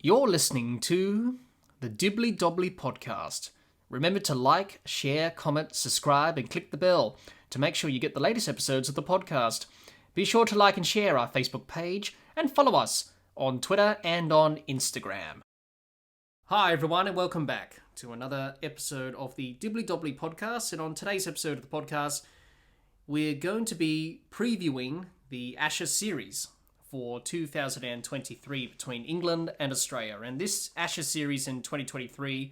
You're listening to the Dibbly Dobbly Podcast. Remember to like, share, comment, subscribe, and click the bell to make sure you get the latest episodes of the podcast. Be sure to like and share our Facebook page and follow us on Twitter and on Instagram. Hi everyone and welcome back to another episode of the Dibbly Dobbly Podcast. And on today's episode of the podcast, we're going to be previewing the Ashes series for 2023 between England and Australia. And this Ashes series in 2023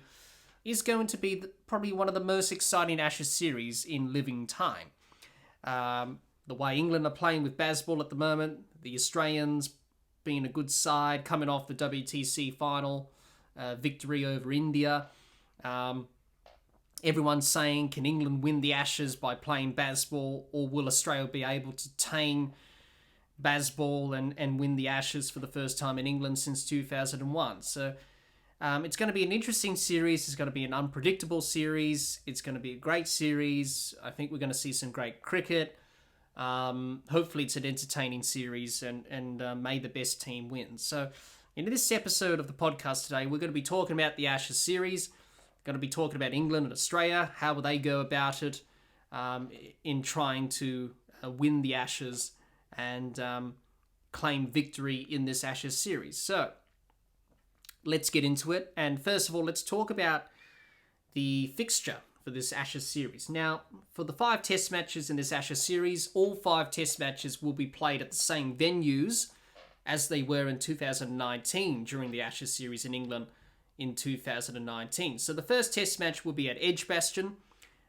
is going to be probably one of the most exciting Ashes series in living time. The way England are playing with BazBall at the moment, the Australians being a good side, coming off the WTC final victory over India. Everyone's saying, can England win the Ashes by playing BazBall, or will Australia be able to tame BazBall and win the Ashes for the first time in England since 2001. So it's going to be an interesting series. It's going to be an unpredictable series. It's going to be a great series. I think we're going to see some great cricket. Hopefully it's an entertaining series and may the best team win. So in this episode of the podcast today, we're going to be talking about the Ashes series. We're going to be talking about England and Australia. How will they go about it in trying to win the Ashes and claim victory in this Ashes series. So, let's get into it. And first of all, let's talk about the fixture for this Ashes series. Now, for the 5 test matches in this Ashes series, all 5 test matches will be played at the same venues as they were in 2019 during the Ashes series in England in 2019. So the first test match will be at Edgbaston.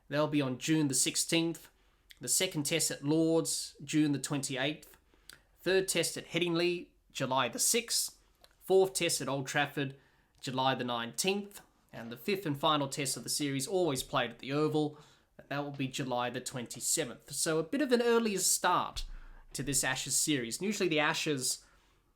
They'll be on June the 16th. The second test at Lords, June the 28th. Third test at Headingley, July the 6th. Fourth test at Old Trafford, July the 19th. And the fifth and final test of the series, always played at the Oval. That will be July the 27th. So a bit of an earlier start to this Ashes series. Usually the Ashes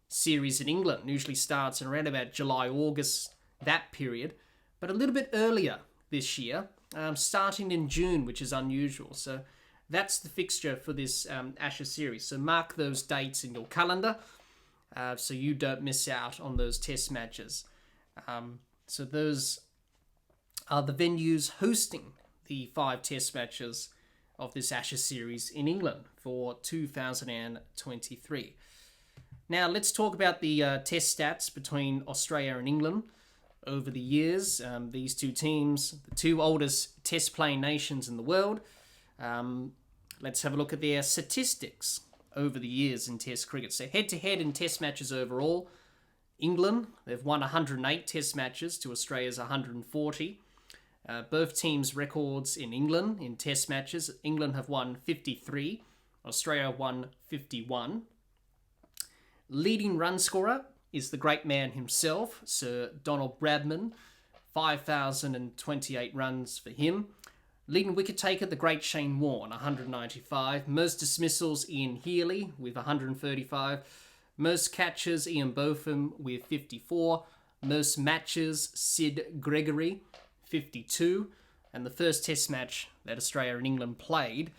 series in England usually starts in around about July, August, that period. But a little bit earlier this year, starting in June, which is unusual. So that's the fixture for this Ashes series. So mark those dates in your calendar so you don't miss out on those test matches. So those are the venues hosting the 5 test matches of this Ashes series in England for 2023. Now let's talk about the test stats between Australia and England over the years. These two teams, the two oldest test playing nations in the world. Let's have a look at their statistics over the years in Test cricket. So head-to-head in Test matches overall, England, they've won 108 Test matches to Australia's 140. Both teams' records in England in Test matches, England have won 53, Australia won 51. Leading run scorer is the great man himself, Sir Donald Bradman, 5,028 runs for him. Leading wicket taker, the great Shane Warne, 195. Most dismissals, Ian Healy with 135. Most catches, Ian Botham with 54. Most matches, Sid Gregory, 52. And the first test match that Australia and England played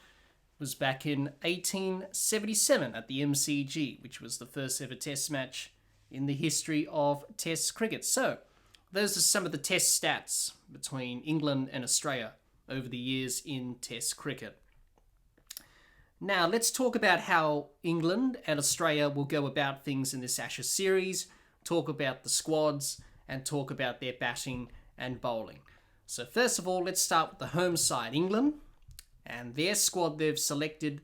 was back in 1877 at the MCG, which was the first ever test match in the history of Test cricket. So, those are some of the test stats between England and Australia over the years in Test cricket. Now, let's talk about how England and Australia will go about things in this Ashes series, talk about the squads, and talk about their batting and bowling. So first of all, let's start with the home side, England, and their squad they've selected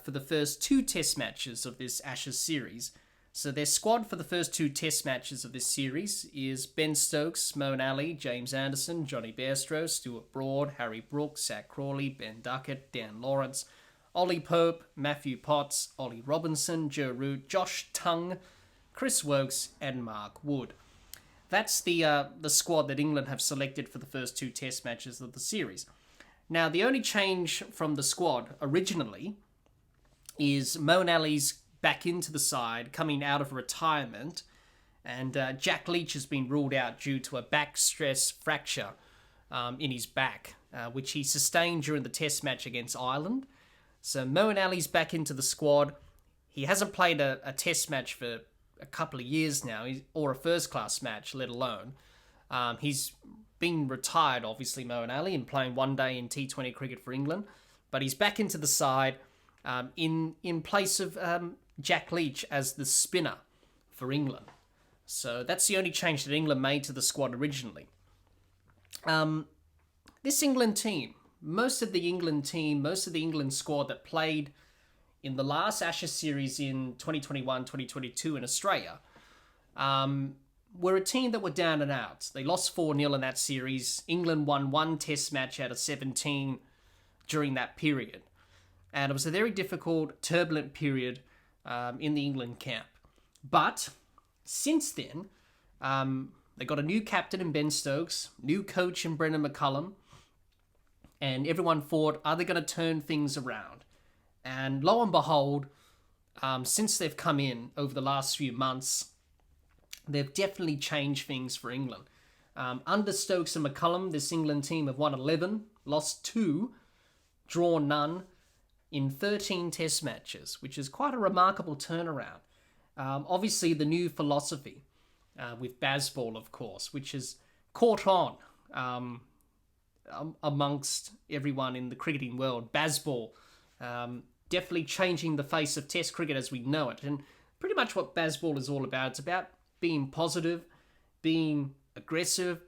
for the first 2 Test matches of this Ashes series. So their squad for the first 2 Test matches of this series is Ben Stokes, Moeen Ali, James Anderson, Johnny Bairstow, Stuart Broad, Harry Brooks, Zach Crawley, Ben Duckett, Dan Lawrence, Ollie Pope, Matthew Potts, Ollie Robinson, Joe Root, Josh Tongue, Chris Wokes, and Mark Wood. That's the squad that England have selected for the first 2 Test matches of the series. Now, the only change from the squad originally is Moeen Ali's back into the side, coming out of retirement, and Jack Leach has been ruled out due to a back stress fracture in his back, which he sustained during the Test match against Ireland. So Moeen Ali's back into the squad. He hasn't played a Test match for a couple of years now, or a first-class match, let alone. He's been retired, obviously, Moeen Ali, and playing one day in T20 cricket for England. But he's back into the side in place of Jack Leach as the spinner for England. So that's the only change that England made to the squad originally. This England team, most of the England squad that played in the last Ashes series in 2021-2022 in Australia, were a team that were down and out. They lost 4-0 in that series. England won one test match out of 17 during that period. And it was a very difficult, turbulent period in the England camp. But since then, they got a new captain in Ben Stokes, new coach in Brendan McCullum, and everyone thought, are they going to turn things around? And lo and behold, since they've come in over the last few months, they've definitely changed things for England. Under Stokes and McCullum, this England team have won 11, lost 2, drawn none in 13 test matches, which is quite a remarkable turnaround. Obviously, the new philosophy with BazBall, of course, which has caught on amongst everyone in the cricketing world. BazBall definitely changing the face of Test cricket as we know it. And pretty much what BazBall is all about. It's about being positive, being aggressive,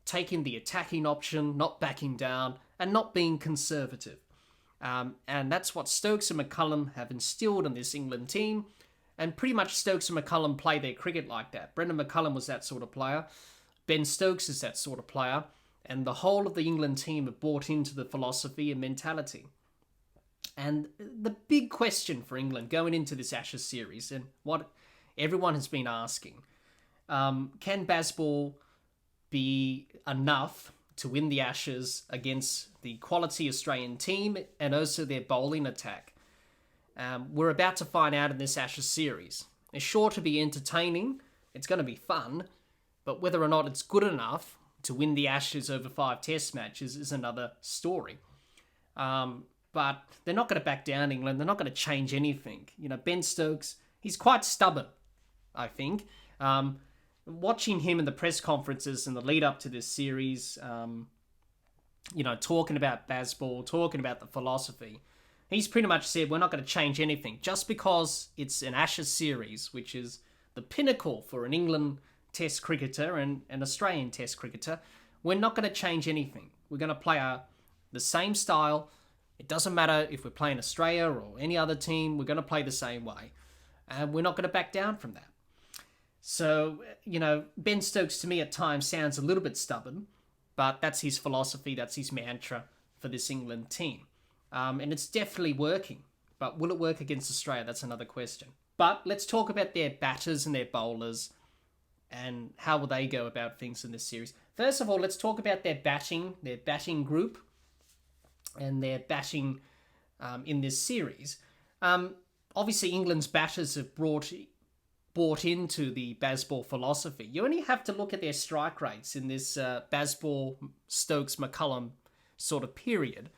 taking the attacking option, not backing down, and not being conservative. And that's what Stokes and McCullum have instilled in this England team. And pretty much Stokes and McCullum play their cricket like that. Brendan McCullum was that sort of player. Ben Stokes is that sort of player. And the whole of the England team have bought into the philosophy and mentality. And the big question for England going into this Ashes series, and what everyone has been asking, can BazBall be enough to win the Ashes against the quality Australian team and also their bowling attack? We're about to find out in this Ashes series. It's sure to be entertaining, it's going to be fun, but whether or not it's good enough to win the Ashes over 5 test matches is another story. But they're not going to back down, England. They're not going to change anything. You know, Ben Stokes, he's quite stubborn, I think. Watching him in the press conferences in the lead up to this series, talking about BazBall, talking about the philosophy, he's pretty much said we're not going to change anything. Just because it's an Ashes series, which is the pinnacle for an England Test cricketer and an Australian Test cricketer, we're not going to change anything. We're going to play the same style. It doesn't matter if we're playing Australia or any other team, we're going to play the same way. And we're not going to back down from that. So, Ben Stokes to me at times sounds a little bit stubborn, but that's his philosophy, that's his mantra for this England team. And it's definitely working. But will it work against Australia? That's another question. But let's talk about their batters and their bowlers and how will they go about things in this series. First of all, let's talk about their batting group and their batting in this series. Obviously, England's batters have bought into the BazBall philosophy. You only have to look at their strike rates in this BazBall, Stokes, McCullum sort of period.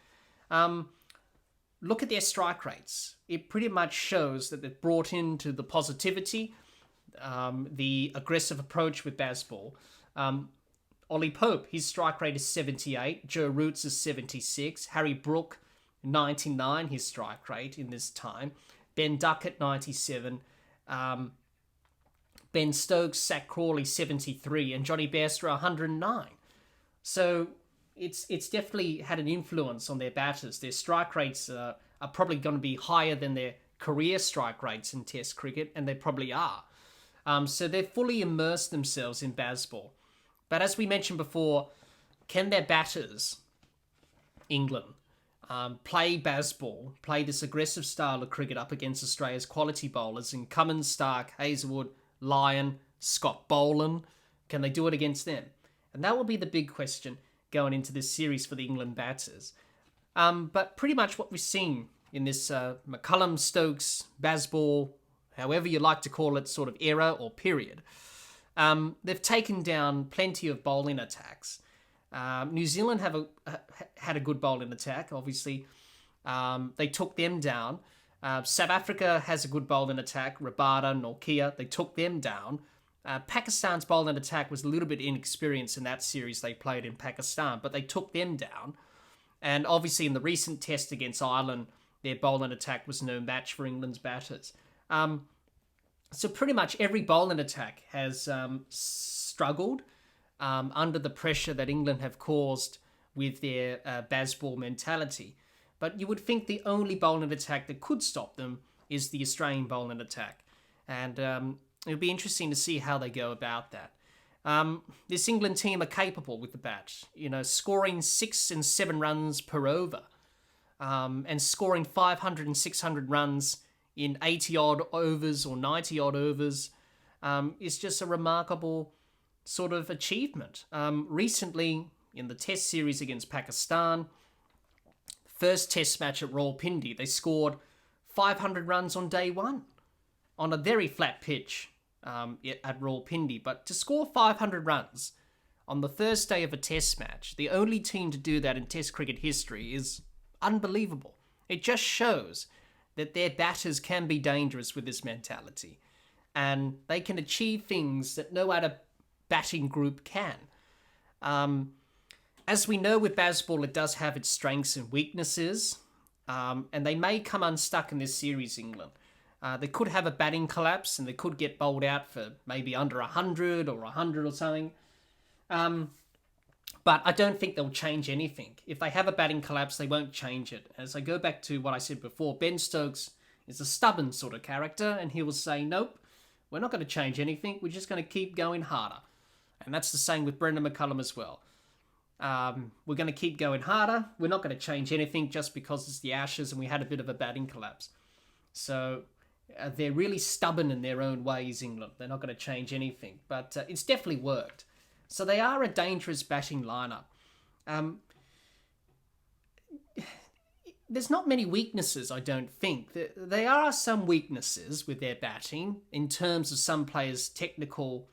Look at their strike rates. It pretty much shows that they've brought into the positivity, the aggressive approach with BazBall. Ollie Pope, his strike rate is 78. Joe Root's is 76. Harry Brook, 99, his strike rate in this time. Ben Duckett, 97. Ben Stokes, Zach Crawley, 73. And Johnny Bairstow, 109. So it's definitely had an influence on their batters. Their strike rates are probably going to be higher than their career strike rates in Test cricket, and they probably are. So they've fully immersed themselves in BazBall. But as we mentioned before, can their batters, England, play BazBall, play this aggressive style of cricket up against Australia's quality bowlers in Cummins, Stark, Hazelwood, Lyon, Scott Boland? Can they do it against them? And that will be the big question going into this series for the England batters. But pretty much what we've seen in this McCullum, Stokes, BazBall, however you like to call it, sort of era or period, they've taken down plenty of bowling attacks. New Zealand had a good bowling attack, obviously. They took them down. South Africa has a good bowling attack. Rabada, Nortje, they took them down. Pakistan's bowling attack was a little bit inexperienced in that series they played in Pakistan, but they took them down. And obviously in the recent test against Ireland, their bowling attack was no match for England's batters. So pretty much every bowling attack has struggled under the pressure that England have caused with their BazBall mentality. But you would think the only bowling attack that could stop them is the Australian bowling attack. And it'll be interesting to see how they go about that. This England team are capable with the bat, scoring 6 and 7 runs per over, and scoring 500 and 600 runs in 80-odd overs or 90-odd overs is just a remarkable sort of achievement. Recently, in the Test series against Pakistan, first Test match at Rawalpindi, they scored 500 runs on day one on a very flat pitch at Rawalpindi. But to score 500 runs on the first day of a Test match, the only team to do that in Test cricket history, is unbelievable. It just shows that their batters can be dangerous with this mentality, and they can achieve things that no other batting group can. As we know with BazBall, it does have its strengths and weaknesses, and they may come unstuck in this series, England. They could have a batting collapse, and they could get bowled out for maybe under 100 or 100 or something. But I don't think they'll change anything. If they have a batting collapse, they won't change it. As I go back to what I said before, Ben Stokes is a stubborn sort of character, and he will say, nope, we're not going to change anything. We're just going to keep going harder. And that's the same with Brendan McCullum as well. We're going to keep going harder. We're not going to change anything just because it's the Ashes and we had a bit of a batting collapse. So they're really stubborn in their own ways, England. They're not going to change anything. But it's definitely worked. So they are a dangerous batting lineup. There's not many weaknesses, I don't think. There are some weaknesses with their batting in terms of some players' technical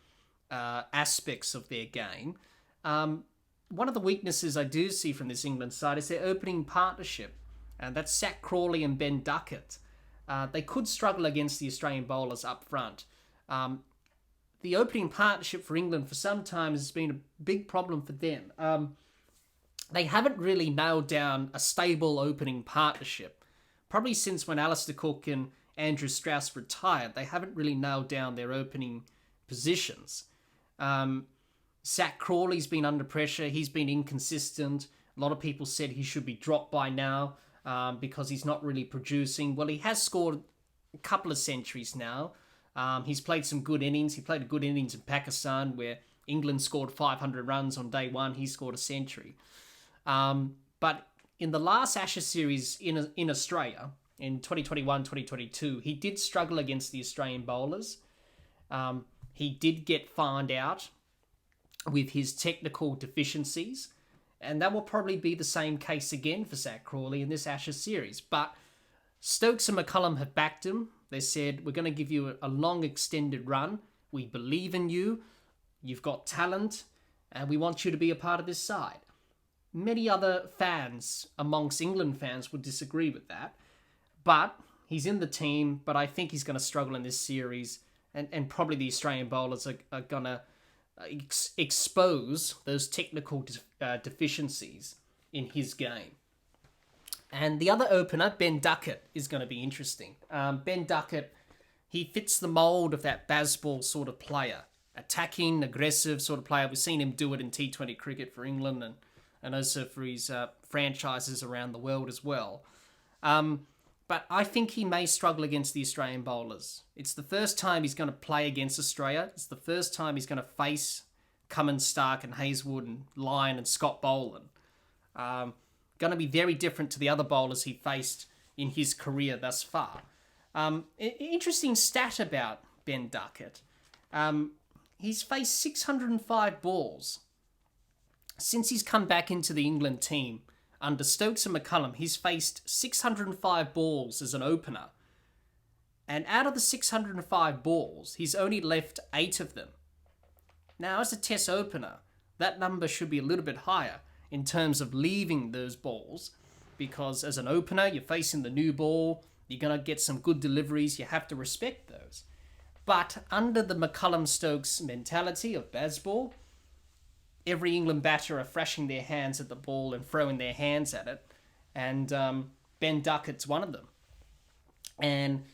aspects of their game. One of the weaknesses I do see from this England side is their opening partnership, and that's Zach Crawley and Ben Duckett. They could struggle against the Australian bowlers up front. The opening partnership for England for some time has been a big problem for them. They haven't really nailed down a stable opening partnership. Probably since when Alistair Cook and Andrew Strauss retired, they haven't really nailed down their opening positions. Zach Crawley's been under pressure. He's been inconsistent. A lot of people said he should be dropped by now because he's not really producing. Well, he has scored a couple of centuries now. He's played some good innings. He played a good innings in Pakistan where England scored 500 runs on day one. He scored a century. But in the last Ashes series in Australia, in 2021-2022, he did struggle against the Australian bowlers. He did get found out with his technical deficiencies, and that will probably be the same case again for Zach Crawley in this Ashes series. But Stokes and McCullum have backed him. They said, we're going to give you a long extended run. We believe in you. You've got talent, and we want you to be a part of this side. Many other fans amongst England fans would disagree with that, but he's in the team, but I think he's going to struggle in this series, and probably the Australian bowlers are going to expose those technical deficiencies in his game. And the other opener, Ben Duckett, is going to be interesting. Ben Duckett, he fits the mould of that BazBall sort of player. Attacking, aggressive sort of player. We've seen him do it in T20 cricket for England and also for his franchises around the world as well. But I think he may struggle against the Australian bowlers. It's the first time he's going to play against Australia. It's the first time he's going to face Cummins, Stark and Hazelwood and Lyon and Scott Boland. Going to be very different to the other bowlers he faced in his career thus far. Interesting stat about Ben Duckett. He's faced 605 balls. Since he's come back into the England team, under Stokes and McCullum, he's faced 605 balls as an opener. And out of the 605 balls, he's only left 8 of them. Now, as a Test opener, that number should be a little bit higher in terms of leaving those balls, because as an opener, you're facing the new ball, You're going to get some good deliveries. You have to respect those. But under the McCullum-Stokes mentality of BazBall, every England batter are thrashing their hands at the ball and throwing their hands at it. And Ben Duckett's one of them. And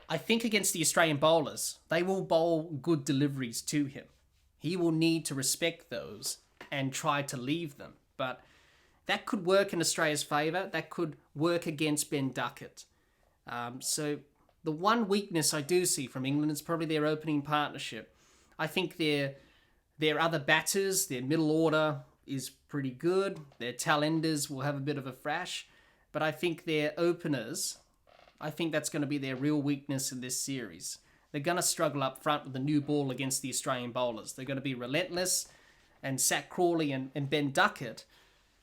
I think against the Australian bowlers, they will bowl good deliveries to him. He will need to respect those and try to leave them. But that could work in Australia's favour. That could work against Ben Duckett. So the one weakness I do see from England is probably their opening partnership. I think their other batters, their middle order is pretty good. Their tail enders will have a bit of a thrash. But I think their openers, I think that's going to be their real weakness in this series. They're going to struggle up front with the new ball against the Australian bowlers. They're going to be relentless. And Zach Crawley and Ben Duckett,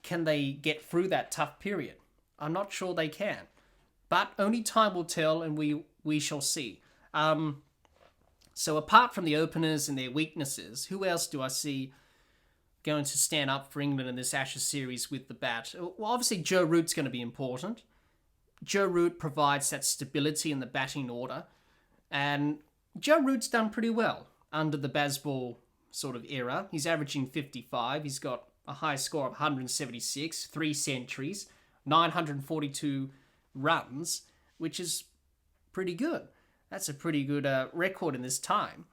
can they get through that tough period? I'm not sure they can. But only time will tell, and we shall see. So apart from the openers and their weaknesses, who else do I see going to stand up for England in this Ashes series with the bat? Well, obviously Joe Root's going to be important. Joe Root provides that stability in the batting order. And Joe Root's done pretty well under the BazBall sort of era. He's averaging 55. He's got a high score of 176, 3 centuries, 942 runs, which is pretty good. That's a pretty good record in this time.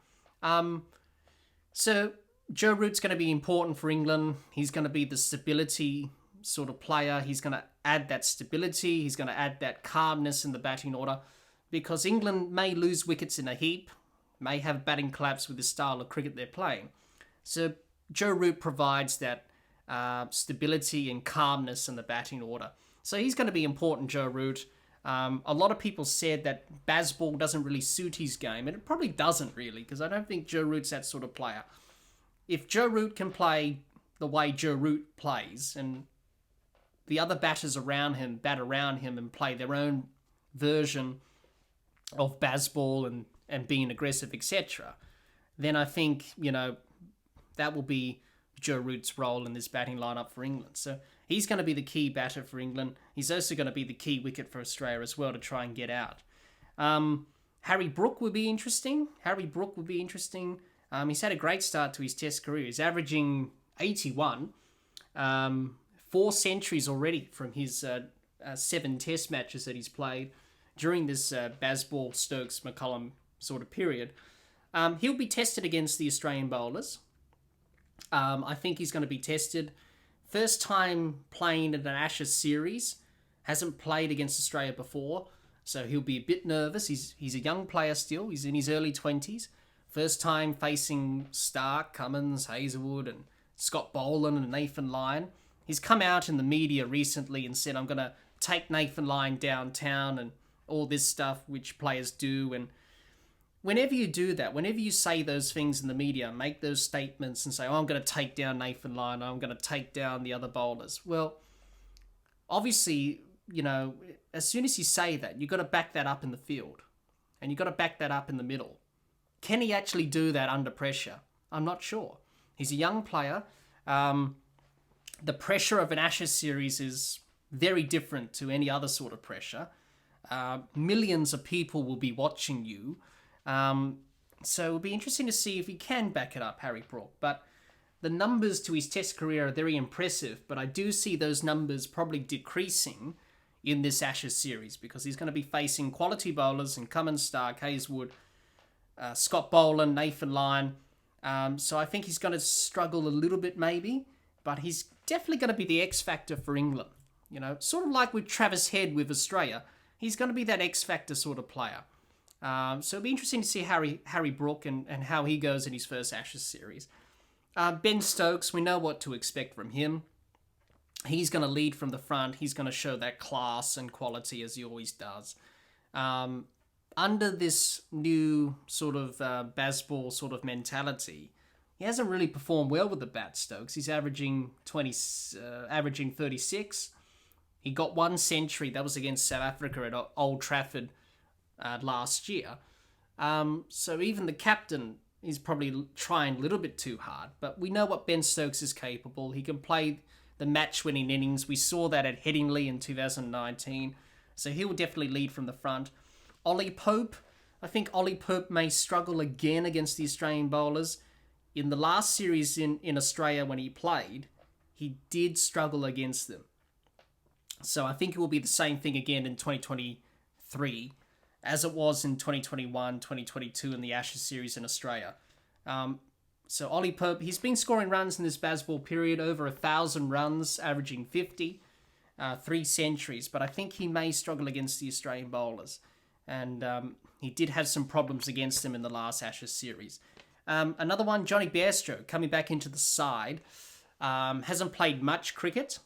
So Joe Root's going to be important for England. He's going to be the stability sort of player. He's going to add that stability. He's going to add that calmness in the batting order, because England may lose wickets in a heap, may have batting collapse with the style of cricket they're playing. So Joe Root provides that stability and calmness in the batting order. So he's going to be important, Joe Root. A lot of people said that BazBall doesn't really suit his game, and it probably doesn't really, because I don't think Joe Root's that sort of player. If Joe Root can play the way Joe Root plays, and the other batters around him bat around him and play their own version of BazBall and being aggressive, etc., then I think, that will be Joe Root's role in this batting lineup for England. So he's going to be the key batter for England. He's also going to be the key wicket for Australia as well to try and get out. Harry Brook would be interesting. He's had a great start to his Test career. He's averaging 81, 4 centuries already from his 7 Test matches that he's played during this BazBall, Stokes, McCullum sort of period. He'll be tested against the Australian bowlers. I think he's going to be tested. First time playing in an Ashes series. Hasn't played against Australia before, so he'll be a bit nervous. He's a young player still. He's in his early 20s. First time facing Stark, Cummins, Hazelwood, and Scott Boland and Nathan Lyon. He's come out in the media recently and said, I'm going to take Nathan Lyon downtown and all this stuff which players do. And whenever you do that, whenever you say those things in the media, make those statements and say, I'm going to take down Nathan Lyon, I'm going to take down the other bowlers. Well, obviously, as soon as you say that, you've got to back that up in the field. And you've got to back that up in the middle. Can he actually do that under pressure? I'm not sure. He's a young player. The pressure of an Ashes series is very different to any other sort of pressure. Millions of people will be watching you. So it'll be interesting to see if he can back it up, Harry Brook. But the numbers to his Test career are very impressive, but I do see those numbers probably decreasing in this Ashes series, because he's going to be facing quality bowlers in Cummins, Stark, Hazelwood, Scott Boland, Nathan Lyon. So I think he's going to struggle a little bit maybe, but he's definitely going to be the X factor for England. Sort of like with Travis Head with Australia. He's going to be that X factor sort of player. So it'll be interesting to see Harry Brook and how he goes in his first Ashes series. Ben Stokes, we know what to expect from him. He's going to lead from the front. He's going to show that class and quality as he always does. Under this new sort of BazBall sort of mentality, he hasn't really performed well with the bat, Stokes. He's averaging 36. He got 1 century. That was against South Africa at Old Trafford last year. So even the captain is probably trying a little bit too hard. But we know what Ben Stokes is capable. He can play the match-winning innings. We saw that at Headingley in 2019. So he will definitely lead from the front. Ollie Pope, I think Ollie Pope may struggle again against the Australian bowlers. In the last series in Australia when he played, he did struggle against them. So I think it will be the same thing again in 2023 as it was in 2021, 2022 in the Ashes series in Australia. So Ollie Pope, he's been scoring runs in this BazBall period, over 1,000 runs, averaging 50, 3 centuries. But I think he may struggle against the Australian bowlers. And he did have some problems against them in the last Ashes series. Another one, Johnny Bairstow, coming back into the side. Hasn't played much cricket.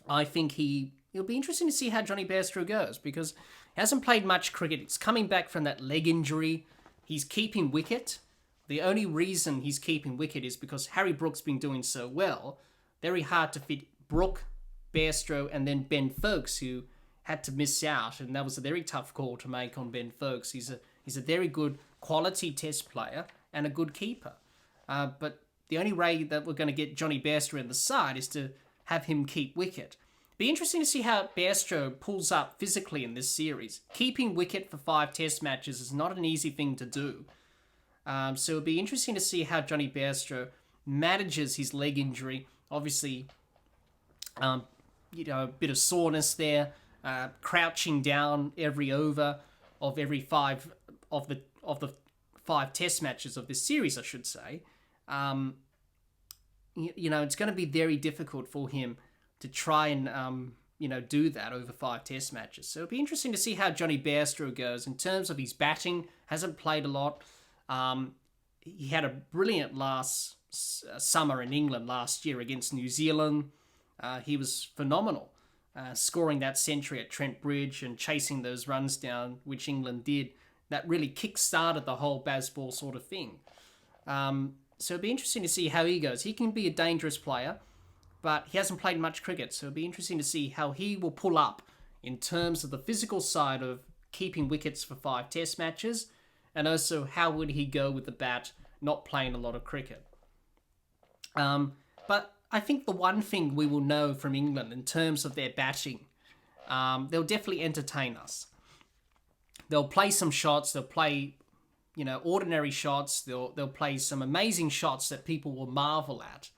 I think it'll be interesting to see how Johnny Bairstow goes, because he hasn't played much cricket. He's coming back from that leg injury. He's keeping wicket. The only reason he's keeping wicket is because Harry Brook's been doing so well. Very hard to fit Brook, Bairstow, and then Ben Foakes, who had to miss out, and that was a very tough call to make on Ben Foakes. He's a very good quality test player and a good keeper. But the only way that we're going to get Johnny Bairstow in the side is to have him keep wicket. Be interesting to see how Bairstow pulls up physically in this series. Keeping wicket for 5 test matches is not an easy thing to do. So it'll be interesting to see how Johnny Bairstow manages his leg injury. Obviously, a bit of soreness there, crouching down every over of every 5 of the 5 test matches of this series, I should say. It's going to be very difficult for him to try and do that over 5 test matches. So it'll be interesting to see how Johnny Bairstow goes in terms of his batting. Hasn't played a lot. He had a brilliant last summer in England last year against New Zealand. He was phenomenal, scoring that century at Trent Bridge and chasing those runs down, which England did. That really kick-started the whole BazBall sort of thing. So it'll be interesting to see how he goes. He can be a dangerous player, but he hasn't played much cricket, so it'll be interesting to see how he will pull up in terms of the physical side of keeping wickets for 5 test matches, and also how would he go with the bat, not playing a lot of cricket. But I think the one thing we will know from England in terms of their batting, they'll definitely entertain us. They'll play some shots, they'll play ordinary shots, they'll play some amazing shots that people will marvel at.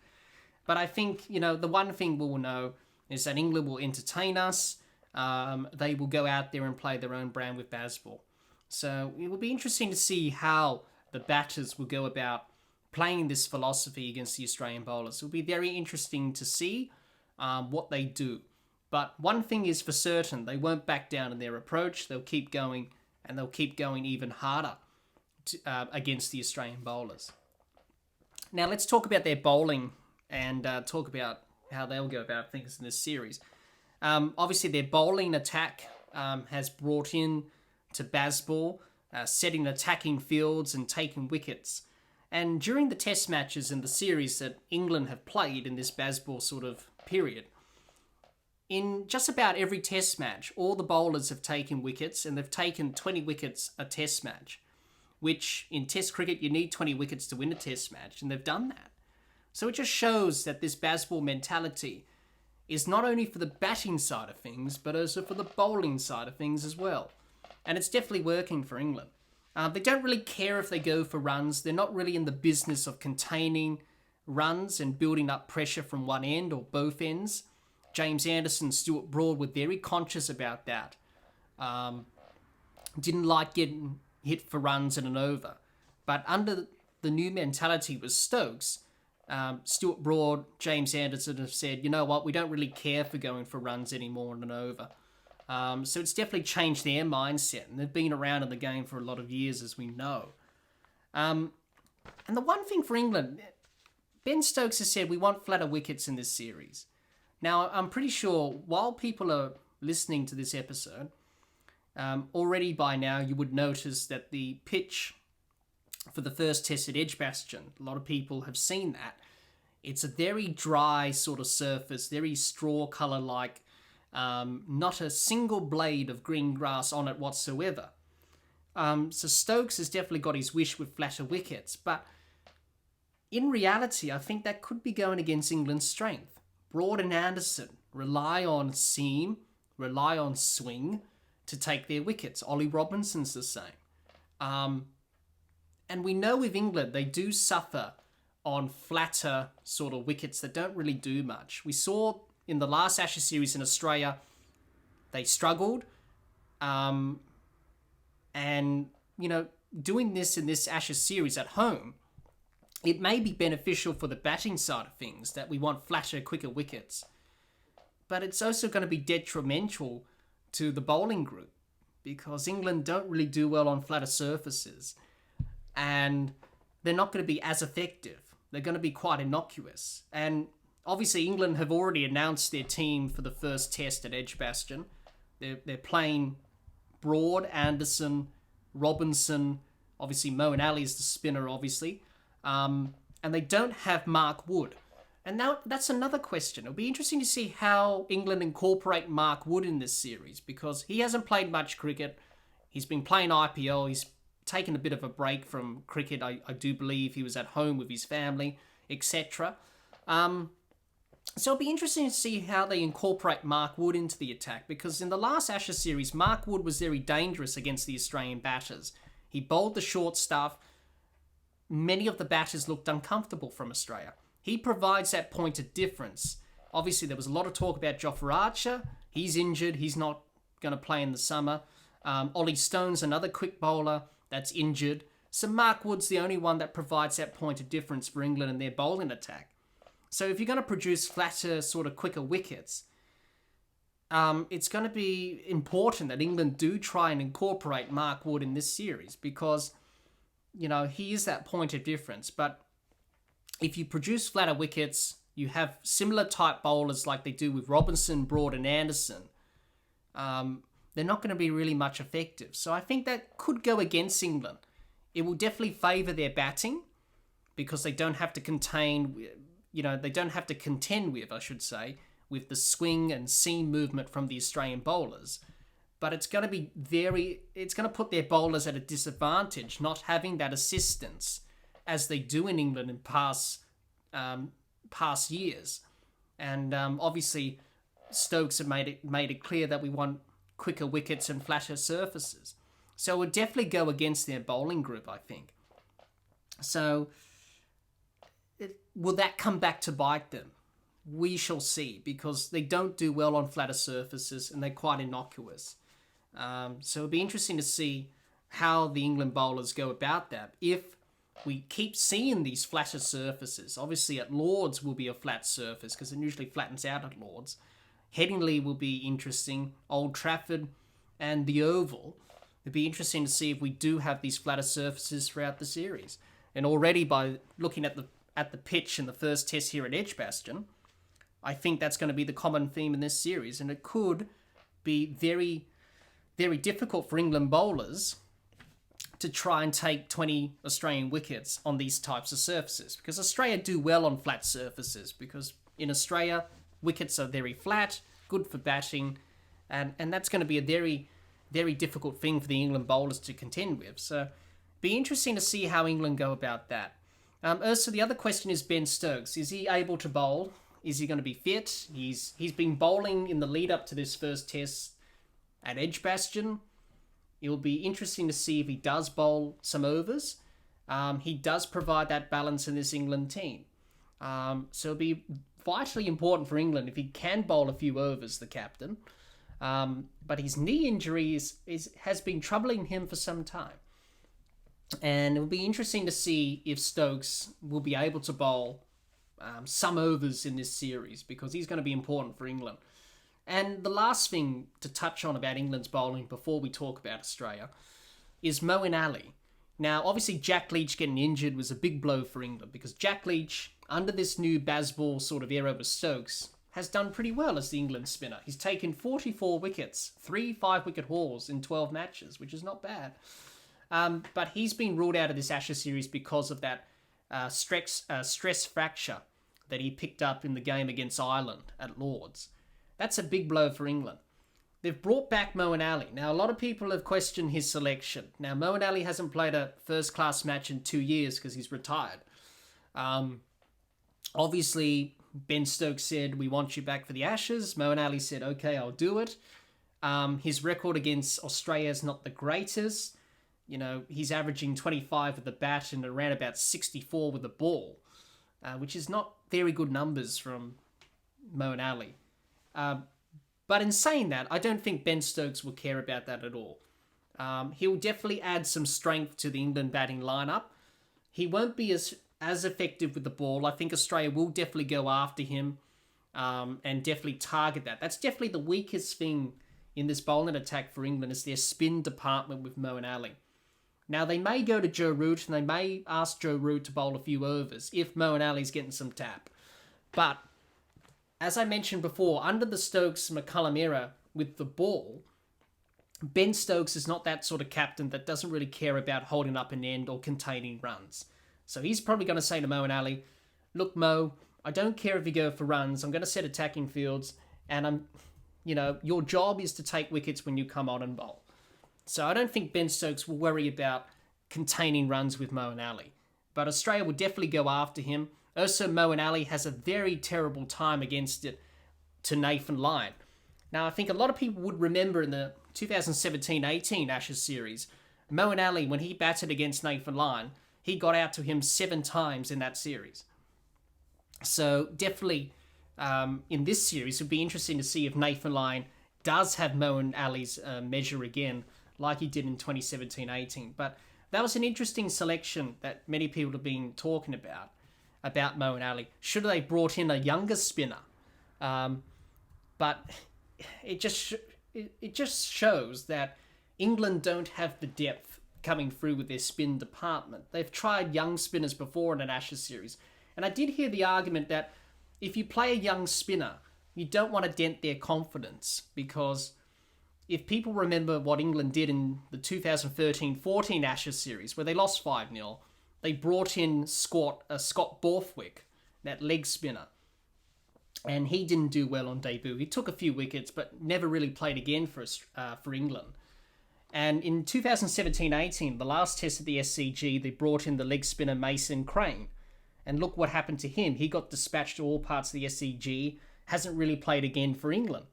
But I think, the one thing we will know is that England will entertain us. They will go out there and play their own brand with BazBall. So it will be interesting to see how the batters will go about playing this philosophy against the Australian bowlers. It will be very interesting to see what they do. But one thing is for certain, they won't back down in their approach. They'll keep going, and they'll keep going even harder against the Australian bowlers. Now let's talk about their bowling and talk about how they'll go about things in this series. Obviously, their bowling attack has brought in to BazBall, setting attacking fields and taking wickets. And during the test matches in the series that England have played in this BazBall sort of period, in just about every test match, all the bowlers have taken wickets, and they've taken 20 wickets a test match, which in test cricket, you need 20 wickets to win a test match, and they've done that. So it just shows that this BazBall mentality is not only for the batting side of things, but also for the bowling side of things as well. And it's definitely working for England. They don't really care if they go for runs. They're not really in the business of containing runs and building up pressure from one end or both ends. James Anderson, Stuart Broad were very conscious about that. Didn't like getting hit for runs in an over. But under the new mentality with Stokes, Stuart Broad, James Anderson have said, you know what, we don't really care for going for runs anymore in an over. So it's definitely changed their mindset, and they've been around in the game for a lot of years, as we know. And the one thing for England, Ben Stokes has said we want flatter wickets in this series. Now, I'm pretty sure while people are listening to this episode, already by now you would notice that the pitch for the first test at Edgbaston, a lot of people have seen that. It's a very dry sort of surface, very straw colour-like, not a single blade of green grass on it whatsoever. So Stokes has definitely got his wish with flatter wickets, but in reality, I think that could be going against England's strength. Broad and Anderson rely on seam, rely on swing to take their wickets. Ollie Robinson's the same. And we know with England, they do suffer on flatter sort of wickets that don't really do much. We saw in the last Ashes series in Australia, they struggled. And, doing this in this Ashes series at home, it may be beneficial for the batting side of things that we want flatter, quicker wickets. But it's also going to be detrimental to the bowling group because England don't really do well on flatter surfaces. And they're not going to be as effective. They're going to be quite innocuous. And obviously England have already announced their team for the first test at Edgbaston. They're playing Broad, Anderson, Robinson, obviously Moeen Ali is the spinner, obviously. And they don't have Mark Wood. And now that's another question. It'll be interesting to see how England incorporate Mark Wood in this series because he hasn't played much cricket. He's been playing IPL. He's taken a bit of a break from cricket. I do believe he was at home with his family, etc. So it'll be interesting to see how they incorporate Mark Wood into the attack because in the last Ashes series, Mark Wood was very dangerous against the Australian batters. He bowled the short stuff. Many of the batters looked uncomfortable from Australia. He provides that point of difference. Obviously, there was a lot of talk about Jofra Archer. He's injured. He's not going to play in the summer. Ollie Stone's another quick bowler that's injured. So Mark Wood's the only one that provides that point of difference for England and their bowling attack. So if you're going to produce flatter, sort of quicker wickets, it's going to be important that England do try and incorporate Mark Wood in this series because, he is that point of difference. But if you produce flatter wickets, you have similar type bowlers like they do with Robinson, Broad and Anderson, they're not going to be really much effective. So I think that could go against England. It will definitely favour their batting because they don't have to contend with, I should say, with the swing and seam movement from the Australian bowlers. But it's going to put their bowlers at a disadvantage, not having that assistance as they do in England in past years. And obviously, Stokes have made it clear that we want quicker wickets and flatter surfaces. So it would definitely go against their bowling group, I think. So will that come back to bite them? We shall see, because they don't do well on flatter surfaces and they're quite innocuous. So it'll be interesting to see how the England bowlers go about that. If we keep seeing these flatter surfaces, obviously at Lords will be a flat surface because it usually flattens out at Lords. Headingley will be interesting, Old Trafford and the Oval. It'll be interesting to see if we do have these flatter surfaces throughout the series. And already by looking at the pitch in the first test here at Edgbaston, I think that's going to be the common theme in this series, and it could be very, very difficult for England bowlers to try and take 20 Australian wickets on these types of surfaces, because Australia do well on flat surfaces, because in Australia, wickets are very flat, good for batting, and that's going to be a very, very difficult thing for the England bowlers to contend with. So be interesting to see how England go about that. So the other question is Ben Stokes. Is he able to bowl? Is he going to be fit? He's been bowling in the lead up to this first test at Edgbaston. It'll be interesting to see if he does bowl some overs. He does provide that balance in this England team. So it'll be vitally important for England if he can bowl a few overs, the captain. But his knee injury has been troubling him for some time. And it'll be interesting to see if Stokes will be able to bowl some overs in this series, because he's going to be important for England. And the last thing to touch on about England's bowling before we talk about Australia is Moeen Ali. Now, obviously, Jack Leach getting injured was a big blow for England, because Jack Leach, under this new BazBall sort of era with Stokes, has done pretty well as the England spinner. He's taken 44 wickets, 3 5-wicket hauls in 12 matches, which is not bad. But he's been ruled out of this Ashes series because of that stress fracture that he picked up in the game against Ireland at Lords. That's a big blow for England. They've brought back Moeen Ali. Now, a lot of people have questioned his selection. Now, Moeen Ali hasn't played a first-class match in 2 years because he's retired. Obviously, Ben Stokes said, "We want you back for the Ashes." Moeen Ali said, "Okay, I'll do it." His record against Australia is not the greatest. You know, he's averaging 25 with the bat and around about 64 with the ball, which is not very good numbers from Moeen Ali. But in saying that, I don't think Ben Stokes will care about that at all. He'll definitely add some strength to the England batting lineup. He won't be as effective with the ball. I think Australia will definitely go after him and definitely target that. That's definitely the weakest thing in this bowling attack for England is their spin department with Moeen Ali. Now, they may go to Joe Root and they may ask Joe Root to bowl a few overs if Moeen Ali's getting some tap. But, as I mentioned before, under the Stokes-McCullum era with the ball, Ben Stokes is not that sort of captain that doesn't really care about holding up an end or containing runs. So he's probably going to say to Moeen Ali, look, Mo, I don't care if you go for runs. I'm going to set attacking fields and your job is to take wickets when you come on and bowl. So I don't think Ben Stokes will worry about containing runs with Moeen Ali. But Australia will definitely go after him. Also, Moeen Ali has a very terrible time against it to Nathan Lyon. Now, I think a lot of people would remember in the 2017-18 Ashes series, Moeen Ali, when he batted against Nathan Lyon, he got out to him 7 times in that series. So definitely in this series, it would be interesting to see if Nathan Lyon does have Moeen Ali's measure again, like he did in 2017-18. But that was an interesting selection that many people have been talking about Moeen Ali. Should they brought in a younger spinner? But it just shows that England don't have the depth coming through with their spin department. They've tried young spinners before in an Ashes series. And I did hear the argument that if you play a young spinner, you don't want to dent their confidence, because if people remember what England did in the 2013-14 Ashes series, where they lost 5-0, they brought in Scott Borthwick, that leg spinner. And he didn't do well on debut. He took a few wickets, but never really played again for England. And in 2017-18, the last test at the SCG, they brought in the leg spinner Mason Crane. And look what happened to him. He got dispatched to all parts of the SCG, hasn't really played again for England.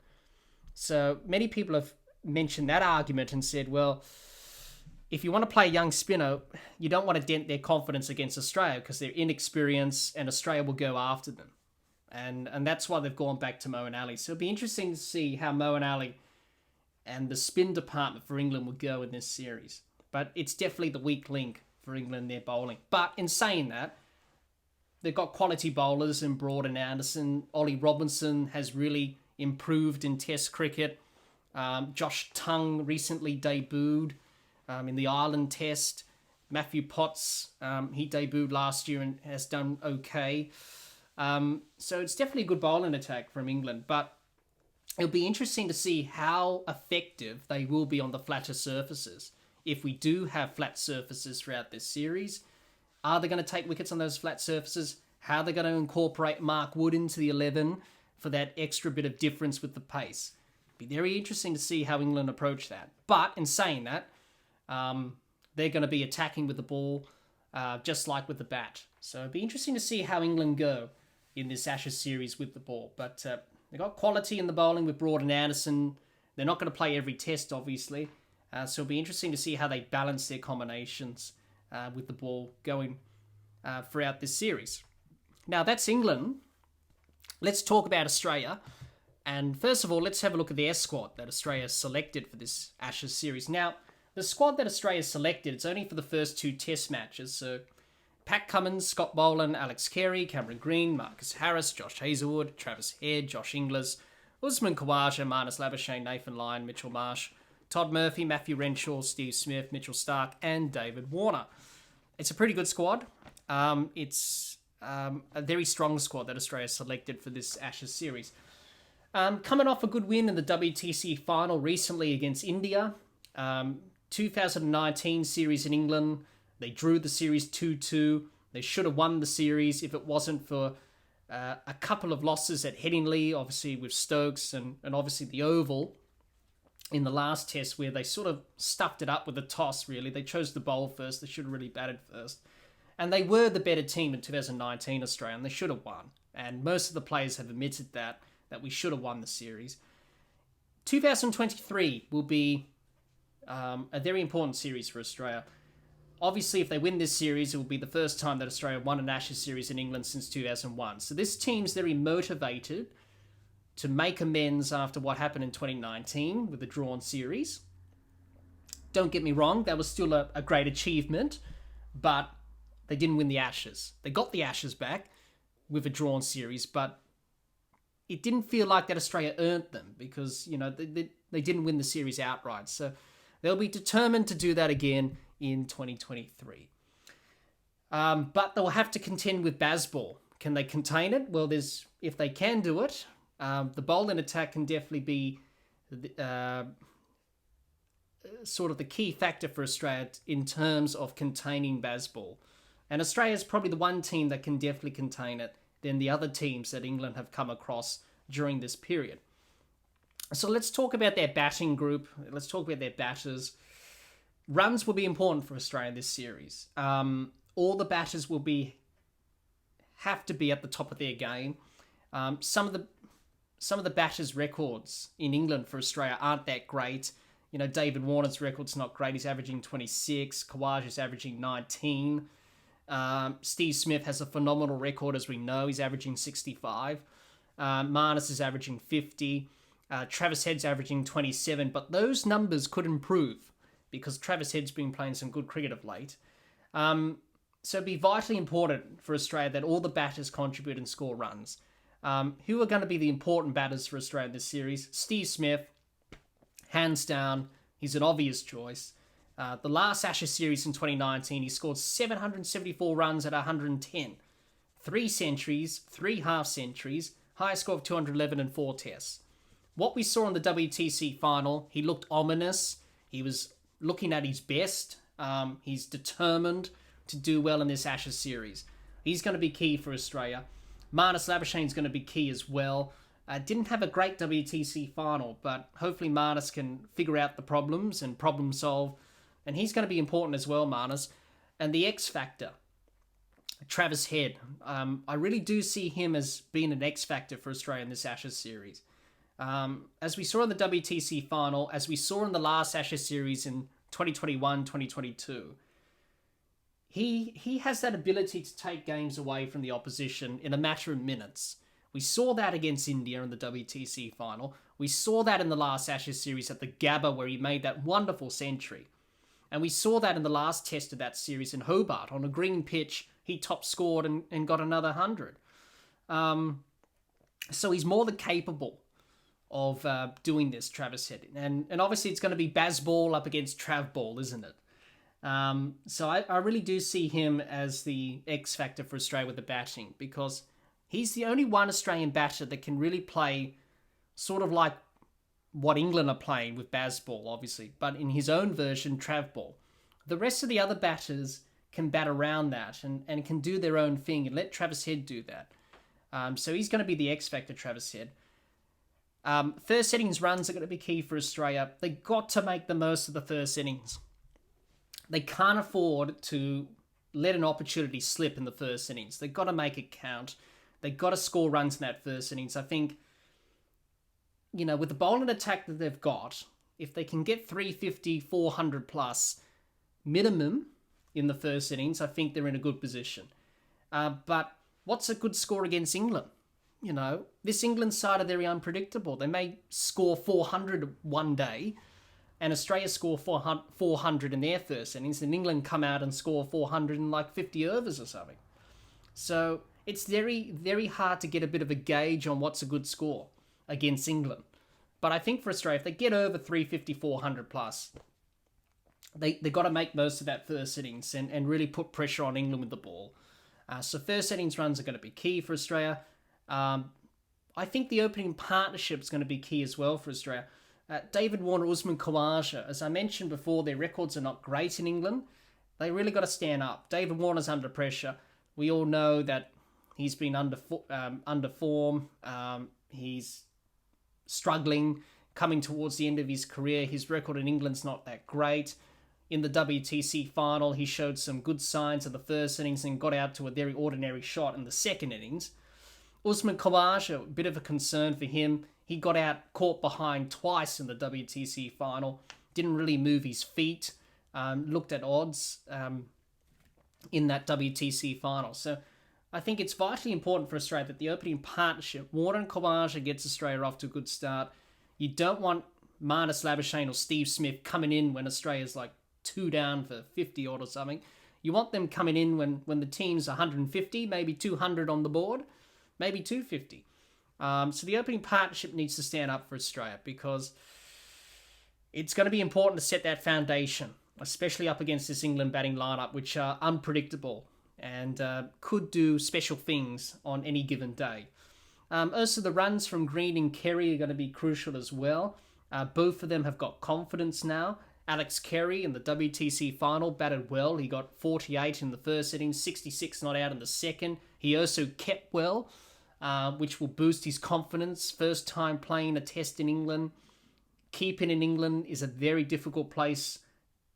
So many people have mentioned that argument and said, well, if you want to play a young spinner, you don't want to dent their confidence against Australia because they're inexperienced and Australia will go after them. And that's why they've gone back to Moeen Ali. So it'll be interesting to see how Moeen Ali and the spin department for England will go in this series. But it's definitely the weak link for England in their bowling. But in saying that, they've got quality bowlers in Broad and Anderson. Ollie Robinson has really improved in Test cricket. Josh Tongue recently debuted in the Ireland Test. Matthew Potts, he debuted last year and has done okay. So it's definitely a good bowling attack from England, but it'll be interesting to see how effective they will be on the flatter surfaces. If we do have flat surfaces throughout this series, are they going to take wickets on those flat surfaces? How are they going to incorporate Mark Wood into the 11 for that extra bit of difference with the pace? Be very interesting to see how England approach that. But in saying that, they're going to be attacking with the ball just like with the bat. So it'll be interesting to see how England go in this Ashes series with the ball. But they've got quality in the bowling with Broad and Anderson. They're not going to play every test, obviously. So it'll be interesting to see how they balance their combinations with the ball going throughout this series. Now, that's England. Let's talk about Australia. And first of all, let's have a look at the S squad that Australia selected for this Ashes series. Now, the squad that Australia selected, it's only for the first 2 test matches. So Pat Cummins, Scott Boland, Alex Carey, Cameron Green, Marcus Harris, Josh Hazlewood, Travis Head, Josh Inglis, Usman Khawaja, Marnus Labuschagne, Nathan Lyon, Mitchell Marsh, Todd Murphy, Matthew Renshaw, Steve Smith, Mitchell Starc, and David Warner. It's a pretty good squad. It's a very strong squad that Australia selected for this Ashes series. Coming off a good win in the WTC final recently against India. 2019 series in England, they drew the series 2-2. They should have won the series if it wasn't for a couple of losses at Headingley, obviously with Stokes, and obviously the Oval in the last test where they sort of stuffed it up with a toss, really. They chose to bowl first. They should have really batted first. And they were the better team in 2019 Australia, and they should have won. And most of the players have admitted that we should have won the series. 2023 will be a very important series for Australia. Obviously, if they win this series, it will be the first time that Australia won an Ashes series in England since 2001. So this team's very motivated to make amends after what happened in 2019 with the drawn series. Don't get me wrong, that was still a great achievement, but they didn't win the Ashes. They got the Ashes back with a drawn series, but it didn't feel like that Australia earned them because, they didn't win the series outright. So they'll be determined to do that again in 2023. But they'll have to contend with BazBall. Can they contain it? Well, if they can do it, the bowling attack can definitely be sort of the key factor for Australia in terms of containing BazBall. And Australia's probably the one team that can definitely contain it than the other teams that England have come across during this period. So let's talk about their batting group. Let's talk about their batters. Runs will be important for Australia in this series. All the batters will have to be at the top of their game. Some of the batters' records in England for Australia aren't that great. David Warner's record's not great. He's averaging 26. Khawaja's averaging 19. Steve Smith has a phenomenal record, as we know. He's averaging 65. Marnus is averaging 50. Travis Head's averaging 27. But those numbers could improve because Travis Head's been playing some good cricket of late. So it'd be vitally important for Australia that all the batters contribute and score runs. Who are going to be the important batters for Australia in this series? Steve Smith, hands down, he's an obvious choice. The last Ashes series in 2019, he scored 774 runs at 110. 3 centuries, 3 half-centuries, highest score of 211 and 4 tests. What we saw in the WTC final, he looked ominous. He was looking at his best. He's determined to do well in this Ashes series. He's going to be key for Australia. Marnus Labuschagne's going to be key as well. Didn't have a great WTC final, but hopefully Marnus can figure out the problems and problem solve. And he's going to be important as well, Marnus. And the X factor, Travis Head. I really do see him as being an X factor for Australia in this Ashes series. As we saw in the WTC final, as we saw in the last Ashes series in 2021, 2022, he has that ability to take games away from the opposition in a matter of minutes. We saw that against India in the WTC final. We saw that in the last Ashes series at the Gabba where he made that wonderful century. And we saw that in the last test of that series in Hobart. On a green pitch, he top scored and got another 100. So he's more than capable of doing this, Travis Head. And obviously it's going to be BazBall up against TravBall, isn't it? So I really do see him as the X factor for Australia with the batting because he's the only one Australian batter that can really play sort of like what England are playing with BazBall, obviously, but in his own version, TravBall. The rest of the other batters can bat around that and can do their own thing and let Travis Head do that. So he's going to be the X factor, Travis Head. First innings runs are going to be key for Australia. They got to make the most of the first innings. They can't afford to let an opportunity slip in the first innings. They've got to make it count. They've got to score runs in that first innings. I think, with the bowling attack that they've got, if they can get 350, 400 plus minimum in the first innings, I think they're in a good position. But what's a good score against England? This England side are very unpredictable. They may score 400 one day, and Australia score 400 in their first innings, and England come out and score 400 in like 50 overs or something. So it's very, very hard to get a bit of a gauge on what's a good score against England. But I think for Australia, if they get over 350, 400 plus, they've got to make most of that first innings and really put pressure on England with the ball. So first innings runs are going to be key for Australia. I think the opening partnership is going to be key as well for Australia. David Warner, Usman Khawaja, as I mentioned before, their records are not great in England. They really got to stand up. David Warner's under pressure. We all know that he's been under form. He's struggling, coming towards the end of his career. His record in England's not that great. In the WTC final, he showed some good signs in the first innings and got out to a very ordinary shot in the second innings. Usman Khawaja, a bit of a concern for him. He got out caught behind twice in the WTC final. Didn't really move his feet. Looked at odds in that WTC final. So I think it's vitally important for Australia that the opening partnership, Warner and Khawaja, gets Australia off to a good start. You don't want Marnus Labuschagne or Steve Smith coming in when Australia's like 2 down for 50 odd or something. You want them coming in when the team's 150, maybe 200 on the board, maybe 250. So the opening partnership needs to stand up for Australia because it's going to be important to set that foundation, especially up against this England batting lineup, which are unpredictable and could do special things on any given day. Also, the runs from Green and Kerry are going to be crucial as well. Both of them have got confidence now. Alex Kerry in the WTC final batted well. He got 48 in the first inning, 66 not out in the second. He also kept well, which will boost his confidence. First time playing a test in England. Keeping in England is a very difficult place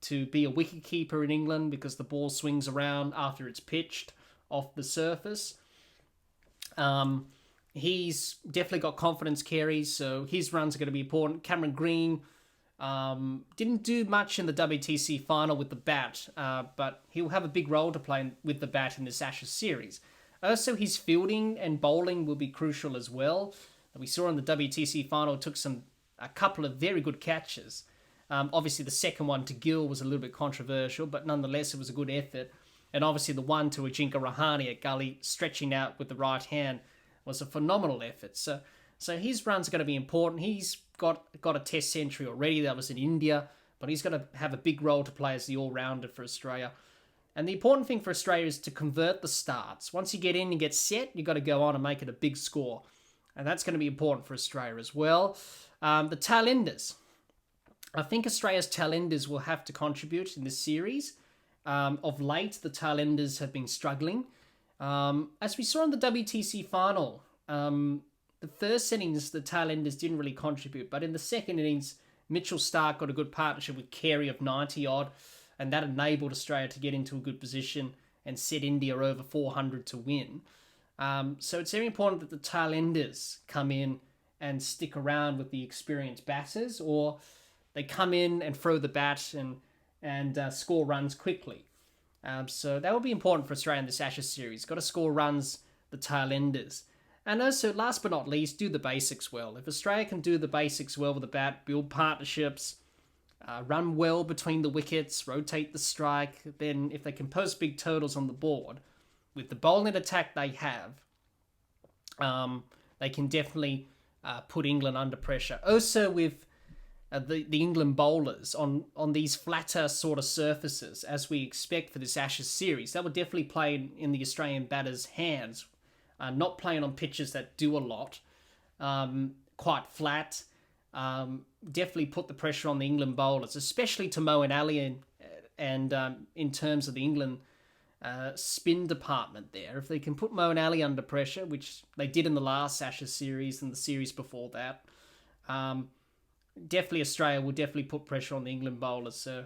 to be a wicketkeeper in England because the ball swings around after it's pitched off the surface. He's definitely got confidence, Kerry, so his runs are going to be important. Cameron Green didn't do much in the WTC final with the bat, but he'll have a big role to play with the bat in this Ashes series. Also, his fielding and bowling will be crucial as well. We saw in the WTC final, took a couple of very good catches. Obviously, the second one to Gill was a little bit controversial, but nonetheless, it was a good effort. And obviously, the one to Ajinkya Rahane at Gully, stretching out with the right hand, was a phenomenal effort. So his runs are going to be important. He's got a test century already. That was in India, but he's going to have a big role to play as the all-rounder for Australia. And the important thing for Australia is to convert the starts. Once you get in and get set, you've got to go on and make it a big score. And that's going to be important for Australia as well. The tail-enders. I think Australia's tail-enders will have to contribute in this series. Of late, the tail-enders have been struggling. As we saw in the WTC final, the first innings, the tail-enders didn't really contribute. But in the second innings, Mitchell Starc got a good partnership with Carey of 90-odd. And that enabled Australia to get into a good position and set India over 400 to win. So it's very important that the tail-enders come in and stick around with the experienced batters, or they come in and throw the bat and score runs quickly. So that will be important for Australia in this Ashes series. Got to score runs, the tail-enders. And also, last but not least, do the basics well. If Australia can do the basics well with the bat, build partnerships, run well between the wickets, rotate the strike, then if they can post big totals on the board, with the bowling attack they have, they can definitely put England under pressure. Also with the England bowlers on these flatter sort of surfaces, as we expect for this Ashes series, that will definitely play in the Australian batters' hands, not playing on pitches that do a lot, quite flat. Definitely put the pressure on the England bowlers, especially to Moeen Ali and in terms of the England spin department there. If they can put Moeen Ali under pressure, which they did in the last Ashes series and the series before that, definitely Australia will definitely put pressure on the England bowlers. So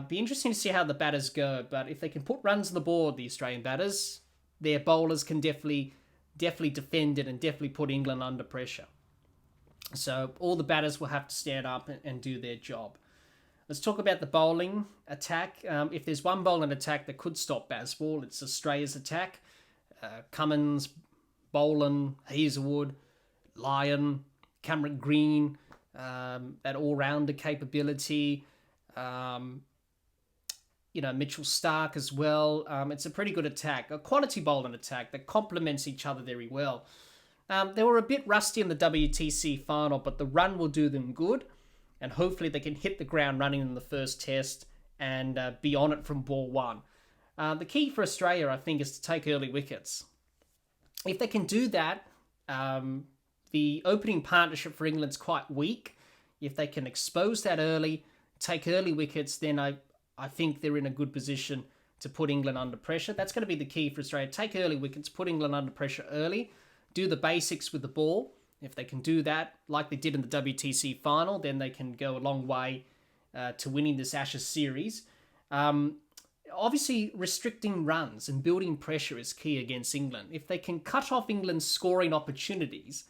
be interesting to see how the batters go. But if they can put runs on the board, the Australian batters, their bowlers can definitely defend it and definitely put England under pressure. So all the batters will have to stand up and do their job. Let's talk about the bowling attack. If there's one bowling attack that could stop BazBall, it's Australia's attack. Cummins, Boland, Hazelwood, Lyon, Cameron Green, that all-rounder capability. Mitchell Starc as well. It's a pretty good attack, a quality bowling attack that complements each other very well. They were a bit rusty in the WTC final, but the run will do them good, and hopefully they can hit the ground running in the first test and be on it from ball one. The key for Australia, I think, is to take early wickets. If they can do that, the opening partnership for England's quite weak. If they can expose that early, take early wickets, then I think they're in a good position to put England under pressure. That's going to be the key for Australia. Take early wickets, put England under pressure early, do the basics with the ball. If they can do that, like they did in the WTC final, then they can go a long way to winning this Ashes series. Obviously, restricting runs and building pressure is key against England. If they can cut off England's scoring opportunities,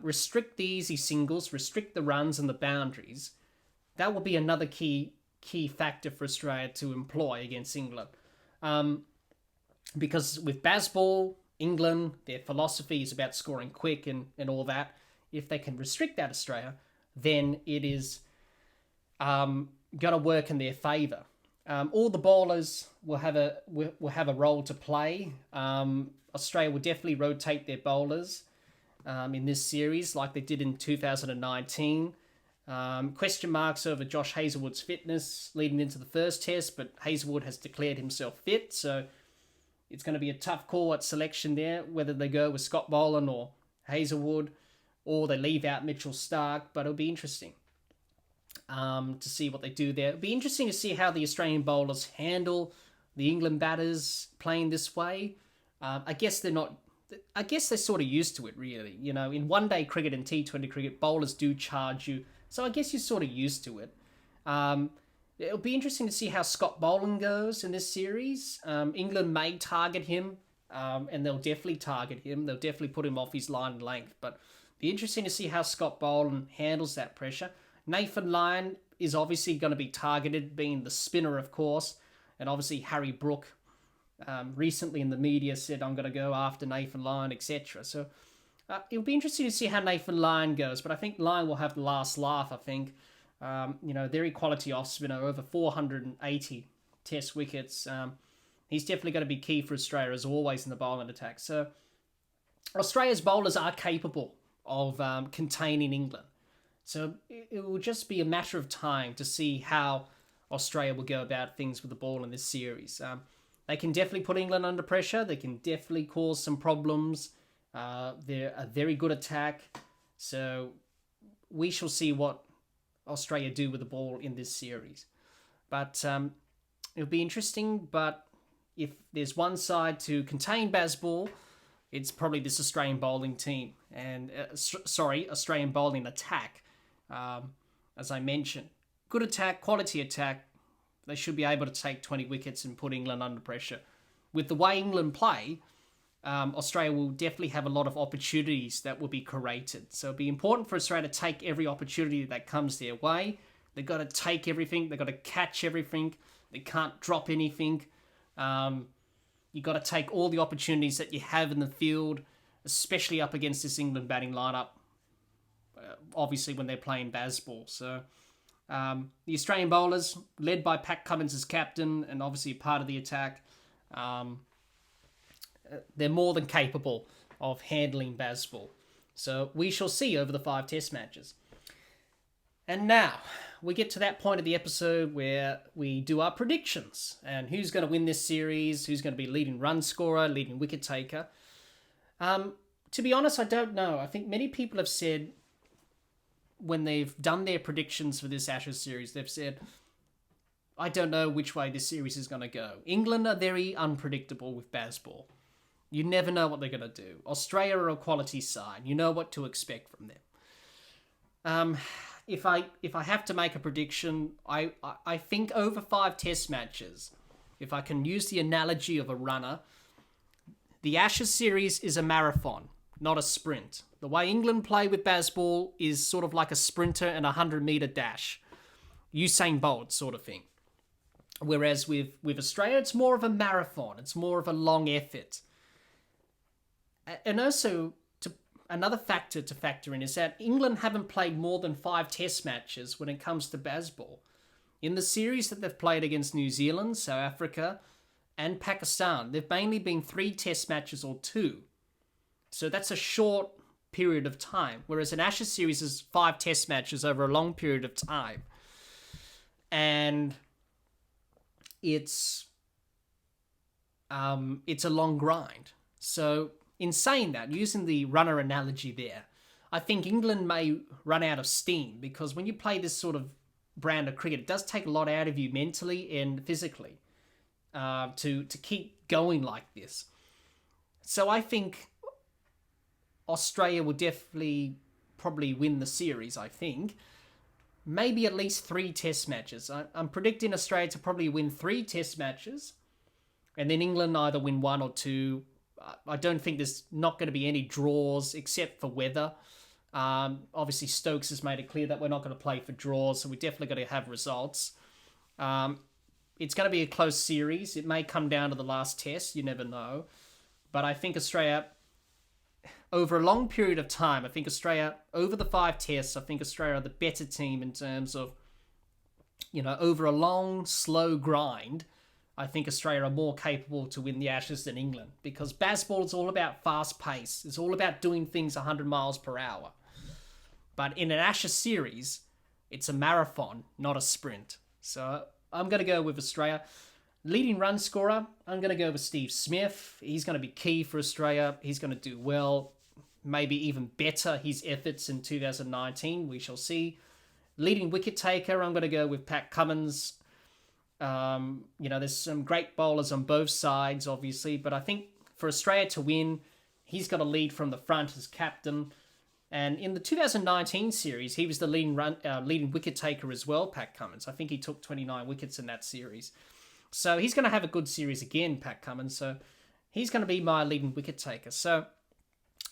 restrict the easy singles, restrict the runs and the boundaries. That will be another key factor for Australia to employ against England. Because with BazBall, England, their philosophy is about scoring quick and all that. If they can restrict that, Australia, then it is going to work in their favour. All the bowlers will have a role to play. Australia will definitely rotate their bowlers in this series like they did in 2019. Question marks over Josh Hazlewood's fitness leading into the first test, but Hazlewood has declared himself fit, so it's going to be a tough call at selection there, whether they go with Scott Boland or Hazlewood, or they leave out Mitchell Starc, but it'll be interesting to see what they do there. It'll be interesting to see how the Australian bowlers handle the England batters playing this way. I guess they're sort of used to it, really. You know, in one-day cricket and T20 cricket, bowlers do charge you, so I guess you're sort of used to it. It'll be interesting to see how Scott Boland goes in this series. England may target him, and they'll definitely target him. They'll definitely put him off his line and length, but be interesting to see how Scott Boland handles that pressure. Nathan Lyon is obviously going to be targeted, being the spinner, of course, and obviously Harry Brook recently in the media said, I'm going to go after Nathan Lyon, etc. So it'll be interesting to see how Nathan Lyon goes, but I think Lyon will have the last laugh, I think. Very quality off-spinner, over 480 test wickets. He's definitely going to be key for Australia, as always, in the bowling attack. So Australia's bowlers are capable of containing England. So it will just be a matter of time to see how Australia will go about things with the ball in this series. They can definitely put England under pressure. They can definitely cause some problems. They're a very good attack. So we shall see what Australia do with the ball in this series. But it'll be interesting. But if there's one side to contain BazBall, it's probably this Australian bowling team. And Australian bowling attack. As I mentioned, good attack, quality attack. They should be able to take 20 wickets and put England under pressure. With the way England play, Australia will definitely have a lot of opportunities that will be created. So it'll be important for Australia to take every opportunity that comes their way. They've got to take everything. They've got to catch everything. They can't drop anything. You've got to take all the opportunities that you have in the field, especially up against this England batting lineup, obviously when they're playing BazBall. So the Australian bowlers, led by Pat Cummins as captain and obviously part of the attack, they're more than capable of handling BazBall. So we shall see over the 5 test matches. And now we get to that point of the episode where we do our predictions and who's going to win this series, who's going to be leading run scorer, leading wicket taker. To be honest, I don't know. I think many people have said, when they've done their predictions for this Ashes series, they've said, I don't know which way this series is going to go. England are very unpredictable with BazBall. You never know what they're going to do. Australia are a quality side. You know what to expect from them. If I have to make a prediction, I think over 5 test matches, if I can use the analogy of a runner, the Ashes series is a marathon, not a sprint. The way England play with BazBall is sort of like a sprinter and a 100-meter dash. Usain Bolt sort of thing. Whereas with Australia, it's more of a marathon. It's more of a long effort. And also, another factor to factor in is that England haven't played more than 5 test matches when it comes to BazBall. In the series that they've played against New Zealand, South Africa, and Pakistan, they've mainly been 3 test matches or 2. So that's a short period of time, whereas an Ashes series is 5 test matches over a long period of time. And it's a long grind. So in saying that, using the runner analogy there, I think England may run out of steam, because when you play this sort of brand of cricket, it does take a lot out of you mentally and physically to keep going like this. So I think Australia will definitely probably win the series, I think. Maybe at least 3 test matches. I'm predicting Australia to probably win 3 test matches, and then England either win 1 or 2. I don't think there's not going to be any draws except for weather. Obviously, Stokes has made it clear that we're not going to play for draws, so we're definitely going to have results. It's going to be a close series. It may come down to the last test. You never know. But I think Australia, over a long period of time, I think Australia, over the 5 tests, I think Australia are the better team in terms of, over a long, slow grind. I think Australia are more capable to win the Ashes than England, because BazBall is all about fast pace. It's all about doing things 100 miles per hour. But in an Ashes series, it's a marathon, not a sprint. So I'm going to go with Australia. Leading run scorer, I'm going to go with Steve Smith. He's going to be key for Australia. He's going to do well, maybe even better his efforts in 2019. We shall see. Leading wicket taker, I'm going to go with Pat Cummins. There's some great bowlers on both sides, obviously, but I think for Australia to win, he's got to lead from the front as captain. And in the 2019 series, he was the leading wicket taker as well, Pat Cummins. I think he took 29 wickets in that series. So he's going to have a good series again, Pat Cummins. So he's going to be my leading wicket taker. So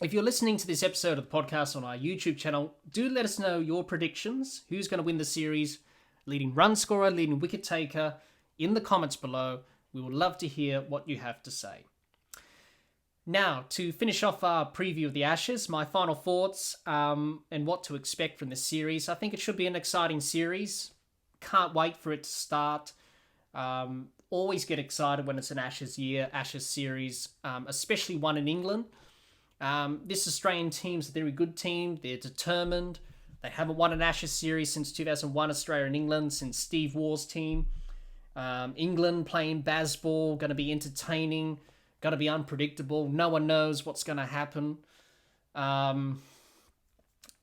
if you're listening to this episode of the podcast on our YouTube channel, do let us know your predictions. Who's going to win the series? Leading run scorer, leading wicket taker, in the comments below. We would love to hear what you have to say. Now, to finish off our preview of the Ashes, my final thoughts and what to expect from this series. I think it should be an exciting series. Can't wait for it to start. Always get excited when it's an Ashes year, Ashes series, especially one in England. This Australian team's a very good team. They're determined. They haven't won an Ashes series since 2001, Australia and England, since Steve Waugh's team. England playing BazBall, going to be entertaining, going to be unpredictable. No one knows what's going to happen.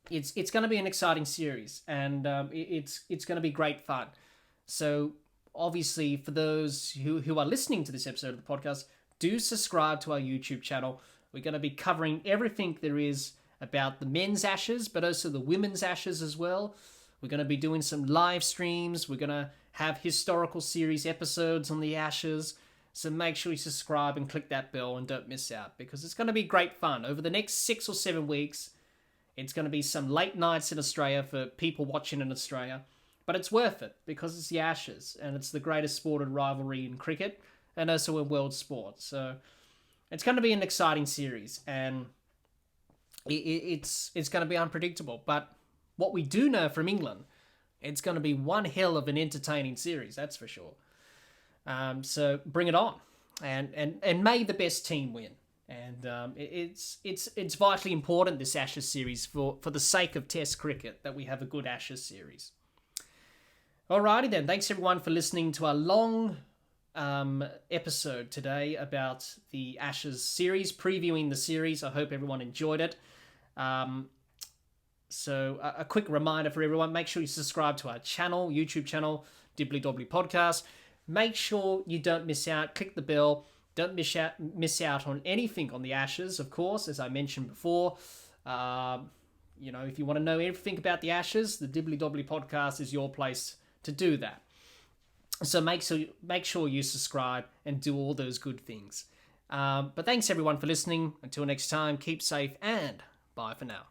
It's going to be an exciting series, and it's going to be great fun. So obviously, for those who are listening to this episode of the podcast, do subscribe to our YouTube channel. We're going to be covering everything there is about the men's Ashes, but also the women's Ashes as well. We're going to be doing some live streams. We're going to have historical series episodes on the Ashes. So make sure you subscribe and click that bell and don't miss out, because it's going to be great fun. Over the next 6 or 7 weeks, it's going to be some late nights in Australia for people watching in Australia. But it's worth it, because it's the Ashes, and it's the greatest sported rivalry in cricket and also in world sport. So it's going to be an exciting series, and it's going to be unpredictable. But what we do know from England, it's going to be one hell of an entertaining series, that's for sure. So bring it on, and may the best team win. And it's vitally important, this Ashes series, for the sake of Test cricket, that we have a good Ashes series. Alrighty then, thanks everyone for listening to our long episode today about the Ashes series, previewing the series. I hope everyone enjoyed it. So a quick reminder for everyone, make sure you subscribe to our channel, YouTube channel, Dibbly Dobbly Podcast. Make sure you don't miss out, click the bell, don't miss out on anything on the Ashes, of course, as I mentioned before. If you want to know everything about the Ashes, the Dibbly Dobbly Podcast is your place to do that. So make sure you subscribe and do all those good things. But thanks everyone for listening. Until next time, keep safe and bye for now.